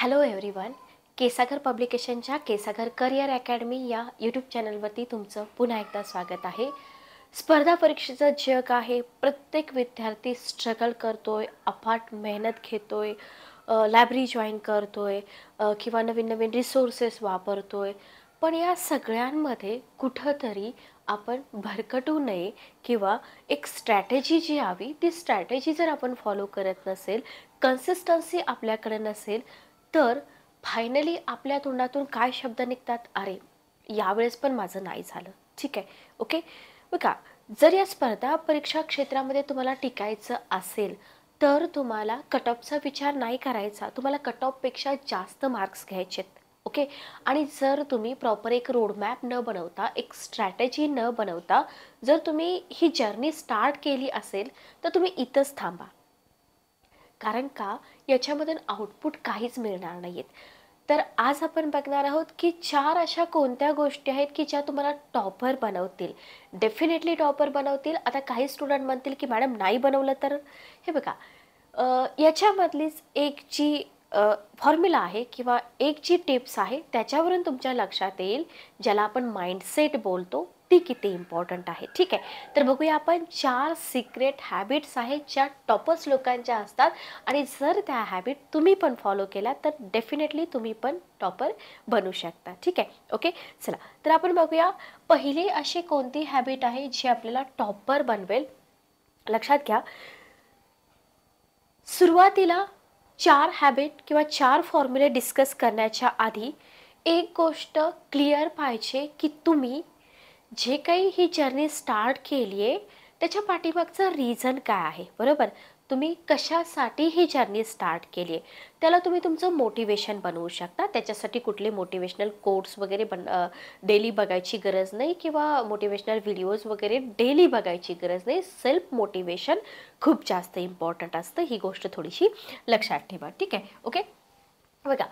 Hello everyone. Kesagar पब्लिकेशनच्या Kesagar career academy या YouTube चॅनलवरती तुमचं पुन्हा एकदा स्वागत आहे. स्पर्धा परीक्षेचं जग आहे. प्रत्येक विद्यार्थी स्ट्रगल करतोय, अफाट मेहनत घेतोय, लायब्ररी जॉईन करतोय किंवा नवीन नवीन रिसोर्सेस वापरतोय. पण या सगळ्यांमध्ये कुठंतरी आपण भरकटू नये किंवा एक स्ट्रॅटेजी जी हवी ती स्ट्रॅटेजी जर आपण फॉलो करत नसेल, कन्सिस्टन्सी आपल्याकडे नसेल, तर फायनली आपल्या तोंडातून काय शब्द निघतात, अरे यावेळेस पण माझं नाही झालं. ठीक आहे, ओके. बघा, जर या स्पर्धा परीक्षा क्षेत्रामध्ये तुम्हाला टिकायचं असेल तर तुम्हाला कट ऑफचा विचार नाही करायचा. तुम्हाला कट ऑफपेक्षा जास्त मार्क्स घ्यायचेत. ओके. आणि जर तुम्ही प्रॉपर एक रोडमॅप न बनवता, एक स्ट्रॅटेजी न बनवता जर तुम्ही ही जर्नी स्टार्ट केली असेल तर तुम्ही इथंच थांबा. कारण का, याच्यामधून आउटपुट काहीच मिळणार नाहीत. तर आज आपण बघणार आहोत की 4 अशा कोणत्या गोष्टी आहेत की ज्या तुम्हाला टॉपर बनवतील. डेफिनेटली टॉपर बनवतील. आता काही स्टुडंट म्हणतील की मॅडम नाही बनवलं तर. हे बघा, याच्यामधलीच एक जी फॉर्म्युला आहे किंवा एक जी टिप्स आहे त्याच्यावरून तुमच्या लक्षात येईल, ज्याला आपण माइंडसेट बोलतो, ती किती इम्पॉर्टंट आहे. ठीक आहे, तर बघूया आपण 4 सिक्रेट हॅबिट्स आहेत ज्या टॉपर्स लोकांच्या असतात आणि जर त्या हॅबिट तुम्ही पण फॉलो केल्या तर डेफिनेटली तुम्ही पण टॉपर बनू शकता. ठीक आहे, ओके. चला, तर आपण बघूया पहिली अशी कोणती हॅबिट आहे जी आपल्याला टॉपर बनवेल. लक्षात घ्या, सुरुवातीला 4 हॅबिट किंवा 4 फॉर्म्युले डिस्कस करण्याच्या आधी एक गोष्ट क्लिअर पाहिजे की तुम्ही जे काही ही जर्नी स्टार्ट केली आहे त्याच्या पाठीमागचं रिझन काय आहे. बरोबर, तुम्ही कशासाठी ही जर्नी स्टार्ट केली आहे त्याला तुम्ही तुमचं मोटिवेशन बनवू शकता. त्याच्यासाठी कुठले मोटिवेशनल कोट्स वगैरे डेली बघायची गरज नाही किंवा मोटिवेशनल व्हिडिओज वगैरे डेली बघायची गरज नाही. सेल्फ मोटिवेशन खूप जास्त इम्पॉर्टंट असतं. ही गोष्ट थोडीशी लक्षात ठेवा. ठीक आहे, ओके. बघा,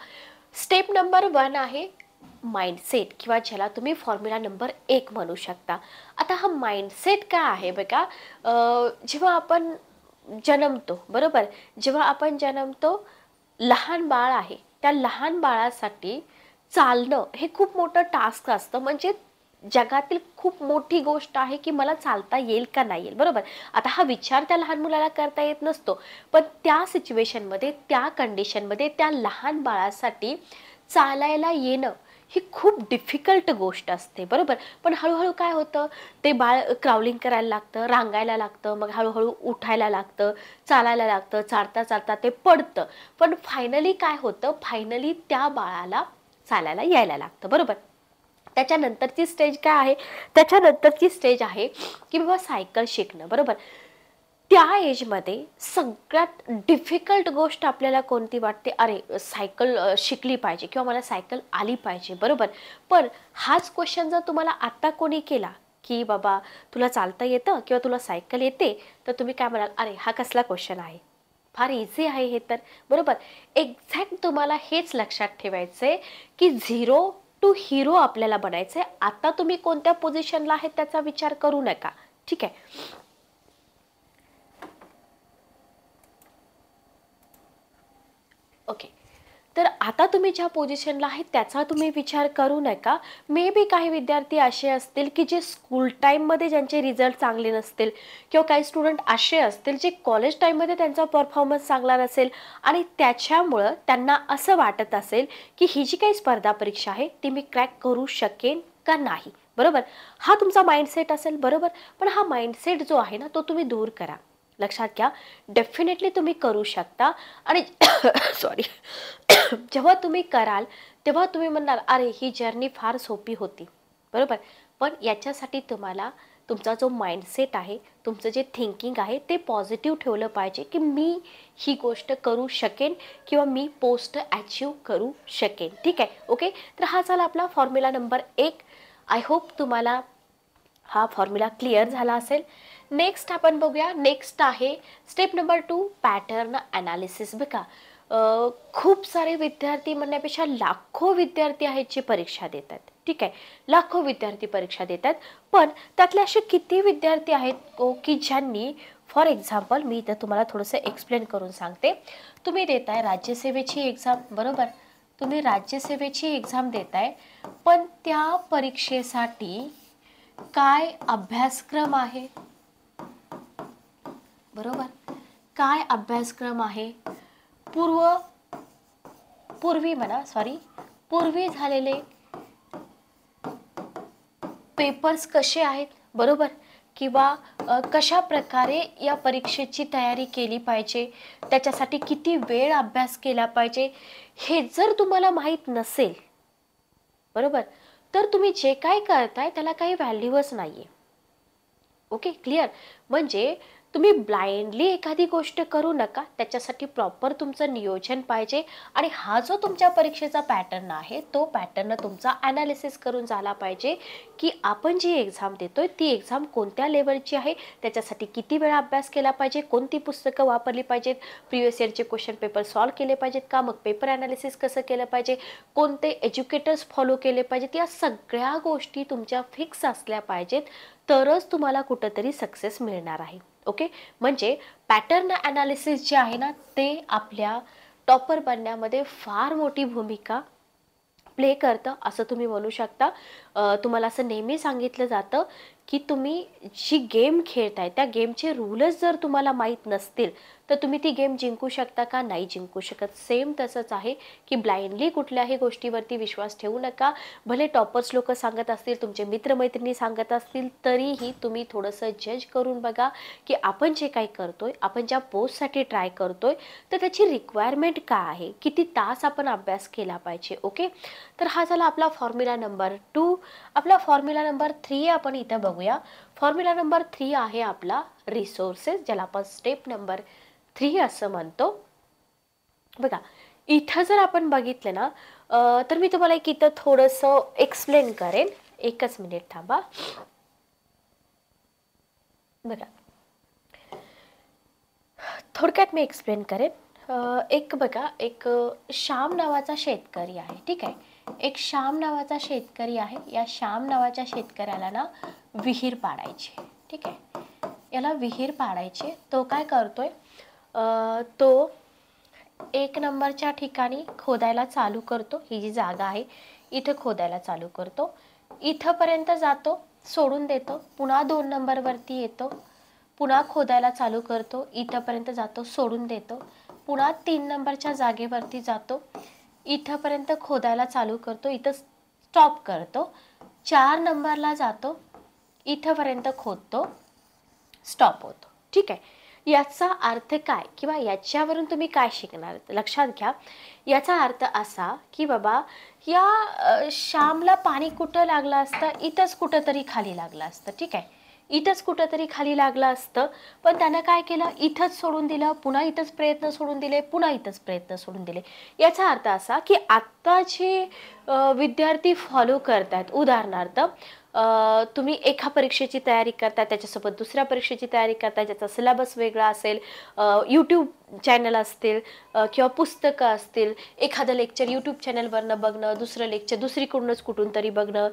स्टेप नंबर 1 आहे माइंडसेट किंवा ज्याला तुम्ही फॉर्म्युला नंबर 1 म्हणू शकता. आता हा माइंडसेट काय आहे बघा, जेव्हा आपण जन्मतो, बरोबर, जेव्हा आपण जन्मतो, लहान बाळ आहे, त्या लहान बाळासाठी चालणं हे खूप मोठं टास्क असतं. म्हणजे जगातील खूप मोठी गोष्ट आहे की मला चालता येईल का नाही येईल. बरोबर, आता हा विचार त्या लहान मुलाला करता येत नसतो, पण त्या सिच्युएशनमध्ये, त्या कंडिशनमध्ये त्या लहान बाळासाठी चालायला येणं ही खूप डिफिकल्ट गोष्ट असते. बरोबर, पण हळूहळू काय होतं, ते बाळ क्राउलिंग करायला लागतं, रांगायला लागतं, मग हळूहळू उठायला लागतं, चालायला लागतं, चालता चालता ते पडतं. पण फायनली काय होतं, फायनली त्या बाळाला चालायला यायला लागतं. बरोबर, त्याच्यानंतरची स्टेज काय आहे, त्याच्यानंतरची स्टेज आहे की बाबा सायकल शिकणं. बरोबर, त्या एजमध्ये सगळ्यात डिफिकल्ट गोष्ट आपल्याला कोणती वाटते, अरे सायकल शिकली पाहिजे किंवा मला सायकल आली पाहिजे. बरोबर, पण हाच क्वेश्चन जर तुम्हाला आत्ता कोणी केला की बाबा तुला चालता येतं किंवा तुला सायकल येते, तर तुम्ही काय म्हणाल, अरे हा कसला क्वेश्चन आहे, फार इझी आहे हे तर. बरोबर, एक्झॅक्ट तुम्हाला हेच लक्षात ठेवायचं आहे की 0 टू हिरो आपल्याला बनायचं आहे. आता तुम्ही कोणत्या पोझिशनला आहेत त्याचा विचार करू नका. ठीक आहे, ओके. तर आता तुम्ही ज्या पोझिशनला आहेत त्याचा तुम्ही विचार करू नका. मे बी काही विद्यार्थी असे असतील की जे स्कूल टाईममध्ये ज्यांचे रिझल्ट चांगले नसतील किंवा काही स्टुडंट असे असतील जे कॉलेज टाईममध्ये त्यांचा परफॉर्मन्स चांगला नसेल आणि त्याच्यामुळं त्यांना असं वाटत असेल की ही जी काही स्पर्धा परीक्षा आहे ती मी क्रॅक करू शकेन का नाही. बरोबर, हा तुमचा माइंडसेट असेल. बरोबर, पण हा माइंडसेट जो आहे ना तो तुम्ही दूर करा. लक्षात घ्या, डेफिनेटली तुम्ही करू शकता. आणि सॉरी, जेव्हा तुम्ही कराल तेव्हा तुम्ही म्हणाल, अरे ही जर्नी फार सोपी होती. बरोबर, पण याच्यासाठी तुम्हाला तुमचा जो माइंडसेट आहे, तुमचं जे थिंकिंग आहे ते पॉझिटिव्ह ठेवलं पाहिजे की मी ही गोष्ट करू शकेन किंवा मी पोस्ट अचीव करू शकेन. ठीक आहे, ओके. तर हा झाला आपला फॉर्म्युला नंबर 1. आय होप तुम्हाला हा फॉर्म्युला क्लिअर झाला असेल. नेक्स्ट आपण बघूया. नेक्स्ट आहे स्टेप नंबर 2, पॅटर्न ॲनालिसिस. बघा, खूप सारे विद्यार्थी म्हणण्यापेक्षा लाखो विद्यार्थी आहेत जे परीक्षा देतात. ठीक आहे, लाखो विद्यार्थी परीक्षा देतात, पण त्यातले असे किती विद्यार्थी आहेत की ज्यांनी फॉर एक्झाम्पल मी इथं तुम्हाला थोडंसं एक्सप्लेन करून सांगते. तुम्ही देताय राज्यसेवेची एक्झाम, बरोबर? तुम्ही राज्यसेवेची एक्झाम देताय, पण त्या परीक्षेसाठी काय अभ्यासक्रम आहे, बरोबर? काय अभ्यासक्रम आहे? पूर्वी झालेले पेपर्स कसे आहेत, बरोबर? किंवा कशा प्रकारे या परीक्षेची तयारी केली पाहिजे, त्याच्यासाठी किती वेळ अभ्यास केला पाहिजे, हे जर तुम्हाला माहीत नसेल, बरोबर, तर तुम्ही जे काय करताय त्याला काही व्हॅल्यूच नाहीये. Okay, clear? म्हणजे तुम्ही ब्लाइंडली एखादी गोष्ट करू नका, त्याच्यासाठी प्रॉपर तुमचं नियोजन पाहिजे. आणि हा जो तुमच्या परीक्षेचा पॅटर्न आहे, तो पॅटर्न तुमचा ॲनालिसिस करून झाला पाहिजे की आपण जी एक्झाम देतोय ती एक्झाम कोणत्या लेवलची आहे, त्याच्यासाठी किती वेळा अभ्यास केला पाहिजे, कोणती पुस्तकं वापरली पाहिजेत, प्रिव्हियस इयरचे क्वेश्चन पेपर सॉल्व्ह केले पाहिजेत का, मग पेपर ॲनालिसिस कसं केलं पाहिजे, कोणते एज्युकेटर्स फॉलो केले पाहिजेत, या सगळ्या गोष्टी तुमच्या फिक्स असल्या पाहिजेत, तरच तुम्हाला कुठंतरी सक्सेस मिळणार आहे. ओके, म्हणजे पॅटर्न ॲनालिसिस जे आहे ना, ते आपल्या टॉपर बनण्यामध्ये फार मोठी भूमिका प्ले करतं असं तुम्ही म्हणू शकता. तुम्हाला असं नेहमी सांगितलं जातं की तुम्ही जी गेम खेळताय त्या गेमचे रूलच जर तुम्हाला माहीत नसतील तर तुम्ही ती गेम जिंकू शकता का? नाही जिंकू शकत. सेम तसंच आहे की ब्लाइंडली कुठल्याही गोष्टीवरती विश्वास ठेवू नका. भले टॉपर्स लोक सांगत असतील, तुमचे मित्रमैत्रिणी सांगत असतील, तरीही तुम्ही थोडंसं जज करून बघा की आपण जे काही करतोय, आपण ज्या पोस्टसाठी ट्राय करतोय, तर त्याची रिक्वायरमेंट काय आहे, किती तास आपण अभ्यास केला पाहिजे. ओके, तर हा झाला आपला फॉर्म्युला नंबर 2. आपला फॉर्म्युला नंबर 3 आपण इथं बघूया. फॉर्म्युला नंबर 3 आहे आपला रिसोर्सेस, ज्याला आपण स्टेप नंबर 3 असं म्हणतो. बघा, इथं जर आपण बघितलं ना, तर मी तुम्हाला एक इथं थोडंसं एक्सप्लेन करेन. एकच मिनिट थांबा. बघा, थोडक्यात मी एक्सप्लेन करेन. एक बघा, एक श्याम नावाचा शेतकरी आहे, ठीक आहे. एक श्याम नावाचा शेतकरी आहे. या श्याम नावाच्या शेतकऱ्याला ना विहीर पाडायची, ठीक आहे. याला विहीर पाडायची. तो काय करतोय, तो 1 नंबरच्या ठिकाणी खोदायला चालू करतो. ही जी जागा आहे इथं खोदायला चालू करतो. इथंपर्यंत जातो, सोडून देतो. पुन्हा 2 नंबरवरती येतो, पुन्हा खोदायला चालू करतो. इथंपर्यंत जातो, सोडून देतो. पुन्हा 3 नंबरच्या जागेवरती जातो, इथंपर्यंत खोदायला चालू करतो, इथं स्टॉप करतो. 4 नंबरला जातो, इथंपर्यंत खोदतो, स्टॉप होतो, ठीक आहे. याचा अर्थ काय किंवा याच्यावरून तुम्ही काय शिकणार, लक्षात घ्या. याचा अर्थ असा की बाबा या श्यामला पाणी कुठं लागलं असतं, इथंच कुठंतरी खाली लागलं असतं, ठीक आहे. इथंच कुठंतरी खाली लागलं असतं, पण त्यानं काय केलं, इथंच सोडून दिलं, पुन्हा इथंच प्रयत्न सोडून दिले, पुन्हा इथंच प्रयत्न सोडून दिले. याचा अर्थ असा की आत्ता जे विद्यार्थी फॉलो करतात, उदाहरणार्थ तुम्ही एका परीक्षेची तयारी करता, त्याच्यासोबत दुसऱ्या परीक्षेची तयारी करता, ज्याचा सिलेबस वेगळा असेल, यूट्यूब चॅनल असतील किंवा पुस्तकं असतील, एखादं लेक्चर यूट्यूब चॅनलवरनं बघणं, दुसरं लेक्चर दुसरीकडूनच कुठून तरी बघणं,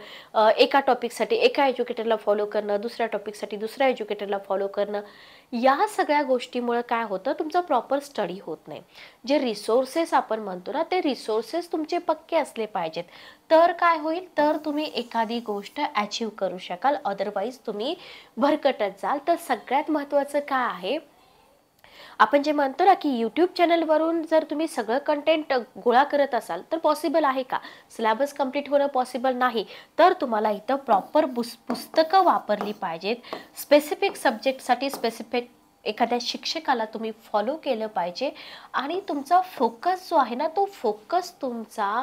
एका टॉपिकसाठी एका एज्युकेटरला फॉलो करणं, दुसऱ्या टॉपिकसाठी दुसऱ्या एज्युकेटरला फॉलो करणं, या सगळ्या गोष्टीमुळे काय होतं, तुमचा प्रॉपर स्टडी होत नाही. जे रिसोर्सेस आपण म्हणतो ना, ते रिसोर्सेस तुमचे पक्के असले पाहिजेत. तर काय होईल, तर तुम्ही एखादी गोष्ट अचीव करू शकाल. अदरवाईज तुम्ही भरकटत जाल. तर सगळ्यात महत्त्वाचं काय आहे, आपण जे म्हणतो ना की यूट्यूब चॅनलवरून जर तुम्ही सगळं कंटेंट गोळा करत असाल तर पॉसिबल आहे का? सिलेबस कंप्लीट होणं पॉसिबल नाही. तर तुम्हाला इथं प्रॉपर पुस्तकं वापरली पाहिजेत. स्पेसिफिक सब्जेक्टसाठी स्पेसिफिक एखाद्या शिक्षकाला तुम्ही फॉलो केलं पाहिजे. आणि तुमचा फोकस जो आहे ना, तो फोकस तुमचा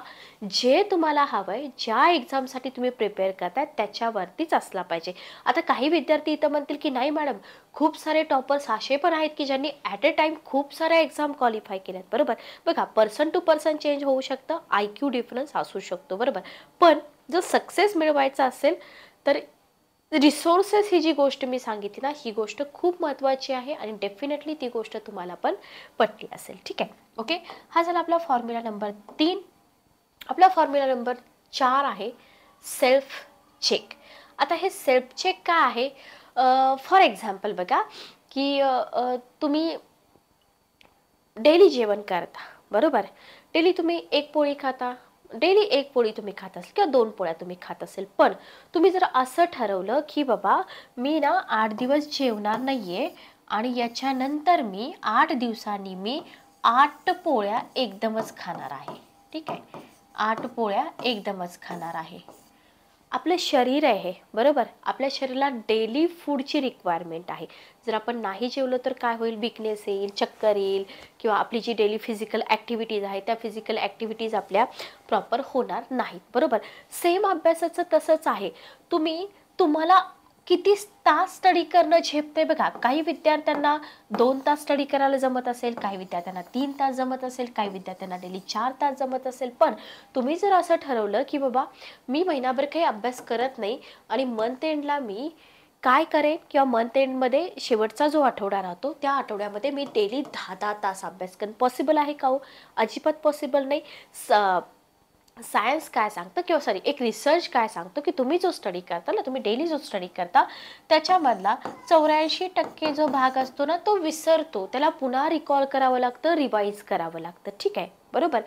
जे तुम्हाला हवं आहे, ज्या एक्झामसाठी तुम्ही प्रिपेअर करताय त्याच्यावरतीच असला पाहिजे. आता काही विद्यार्थी इथं म्हणतील की नाही मॅडम, खूप सारे टॉपर्स असे पण आहेत की ज्यांनी ॲट अ टाइम खूप साऱ्या एक्झाम क्वालिफाय केल्यात, बरोबर. बघा, पर्सन टू पर्सन चेंज होऊ शकतं, IQ डिफरन्स असू शकतो, बरोबर. पण जर सक्सेस मिळवायचा असेल तर रिसोर्सेस ही जी गोष्ट मी सांगितली ना, ही गोष्ट खूप महत्त्वाची आहे आणि डेफिनेटली ती गोष्ट तुम्हाला पण पटली असेल, ठीक आहे. ओके, हा झाला आपला फॉर्म्युला नंबर 3. आपला फॉर्म्युला नंबर 4 आहे सेल्फ चेक. आता हे सेल्फ चेक काय आहे, फॉर एक्झाम्पल बघा की तुम्ही डेली जेवण करता, बरोबर? डेली तुम्ही एक पोळी खाता, डेली एक पोळी तुम्ही खात असेल किंवा 2 पोळ्या तुम्ही खात असेल. पण तुम्ही जर असं ठरवलं, की बाबा मी ना 8 दिवस जेवणार नाहीये आणि याच्यानंतर मी 8 दिवसांनी मी 8 पोळ्या एकदमच खाणार आहे. ठीक आहे? 8 पोळ्या एकदमच खाणार आहे. आपलं शरीर आहे बरोबर, आपल्या शरीराला डेली फूडची रिक्वायरमेंट आहे. जर आपण नाही जेवलो तर काय होईल? विकनेस येईल, चक्कर येईल किंवा आपली जी डेली फिजिकल ॲक्टिव्हिटीज आहे त्या फिजिकल ॲक्टिव्हिटीज आपल्या प्रॉपर होणार नाहीत, बरोबर? सेम अभ्यासाचं तसंच आहे. तुम्हाला किती तास स्टडी करणं झेपते बघा. काही विद्यार्थ्यांना 2 तास स्टडी करायला जमत असेल, काही विद्यार्थ्यांना 3 तास जमत असेल, काही विद्यार्थ्यांना डेली 4 तास जमत असेल. पण तुम्ही जर असं ठरवलं की बाबा मी महिनाभर काही अभ्यास करत नाही आणि मंथ एंडला मी काय करेन किंवा मंथ एंडमध्ये शेवटचा जो आठवडा राहतो त्या आठवड्यामध्ये मी डेली 10-10 तास अभ्यास करेन. पॉसिबल आहे का हो? अजिबात पॉसिबल नाही. सायन्स काय सांगतं किंवा सॉरी एक रिसर्च काय सांगतो की तुम्ही जो स्टडी करता ना, तुम्ही डेली जो स्टडी करता त्याच्यामधला 84% जो भाग असतो ना तो विसरतो. त्याला पुन्हा रिकॉल करावं लागतं, रिवाईज करावं लागतं. ठीक आहे, बरोबर?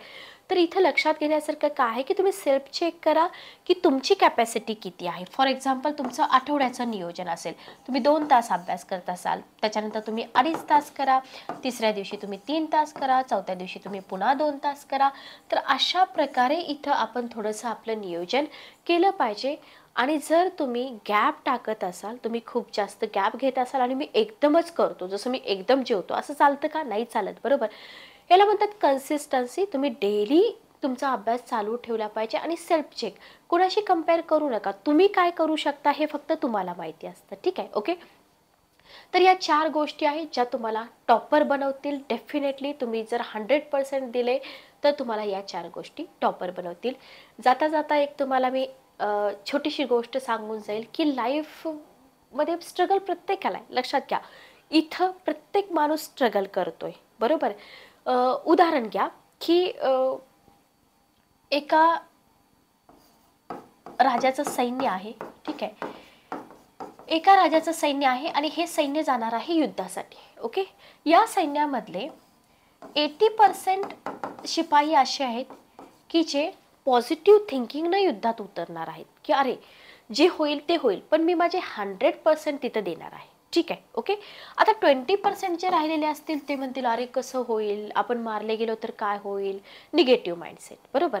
तर इथं लक्षात घेण्यासारखं काय आहे की तुम्ही सेल्फ चेक करा की तुमची कॅपॅसिटी किती आहे. फॉर एक्झाम्पल तुमचं आठवड्याचं नियोजन असेल, तुम्ही 2 तास अभ्यास करत असाल, त्याच्यानंतर तुम्ही 2.5 तास करा, तिसऱ्या दिवशी तुम्ही 3 तास करा, चौथ्या दिवशी तुम्ही पुन्हा 2 तास करा. तर अशा प्रकारे इथं आपण थोडंसं आपलं नियोजन केलं पाहिजे. आणि जर तुम्ही गॅप टाकत असाल, तुम्ही खूप जास्त गॅप घेत असाल आणि मी एकदमच करतो, जसं मी एकदम जेवतो, असं चालतं का? नाही चालत, बरोबर? याला म्हणतात कन्सिस्टन्सी. तुम्ही डेली तुमचा अभ्यास चालू ठेवला पाहिजे आणि सेल्फ चेक. कोणाशी कंपेअर करू नका. तुम्ही काय करू शकता हे फक्त तुम्हाला माहिती असतं. ठीक आहे, ओके? तर या 4 गोष्टी आहेत ज्या तुम्हाला टॉपर बनवतील. डेफिनेटली तुम्ही जर 100% दिले तर तुम्हाला या 4 गोष्टी टॉपर बनवतील. जाता जाता एक तुम्हाला मी छोटीशी गोष्ट सांगून जाईल की लाईफमध्ये स्ट्रगल प्रत्येकाला आहे. लक्षात घ्या, इथं प्रत्येक माणूस स्ट्रगल करतोय, बरोबर? उदाहरण घ्या की एका राजाचं सैन्य आहे. ठीक आहे, एका राजाचं सैन्य आहे आणि हे सैन्य जाणार आहे युद्धासाठी. ओके, या सैन्यामधले 80% शिपाई असे आहेत की जे पॉझिटिव्ह थिंकिंगनं युद्धात उतरणार आहेत की अरे जे होईल ते होईल, पण मी माझे 100% तिथं देणार आहे. ठीक आहे, ओके. आता 20% जे राहिलेले असतील ते म्हणतील अरे कसं होईल, आपण मारले गेलो तर काय होईल, निगेटिव्ह माइंडसेट, बरोबर?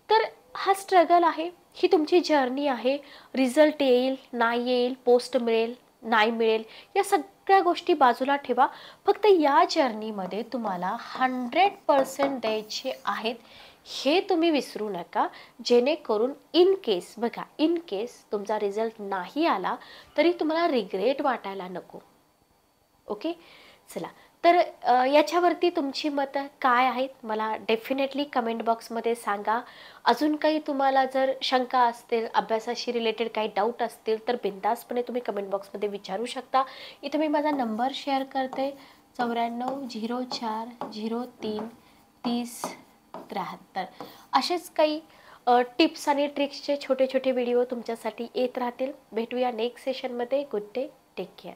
तर हा स्ट्रगल आहे, ही तुमची जर्नी आहे. रिझल्ट येईल, नाही येईल, पोस्ट मिळेल, नाही मिळेल, या सगळ्या गोष्टी बाजूला ठेवा. फक्त या जर्नीमध्ये तुम्हाला 100% द्यायचे आहेत हे तुम्ही विसरू नका. जेणेकरून इन केस, बघा, इन केस तुमचा रिझल्ट नाही आला तरी तुम्हाला रिग्रेट वाटायला नको. ओके, चला. तर याच्यावरती तुमची मतं काय आहेत मला डेफिनेटली कमेंट बॉक्समध्ये सांगा. अजून काही तुम्हाला जर शंका असतील, अभ्यासाशी रिलेटेड काही डाऊट असतील तर बिनधास्तपणे तुम्ही कमेंट बॉक्समध्ये विचारू शकता. इथं मी माझा नंबर शेअर करते, 9404033073. असेच काही टिप्स आणि ट्रिक्सचे छोटे छोटे व्हिडिओ तुमच्यासाठी येत राहतील. भेटूया नेक्स्ट सेशनमध्ये. Good day, take care.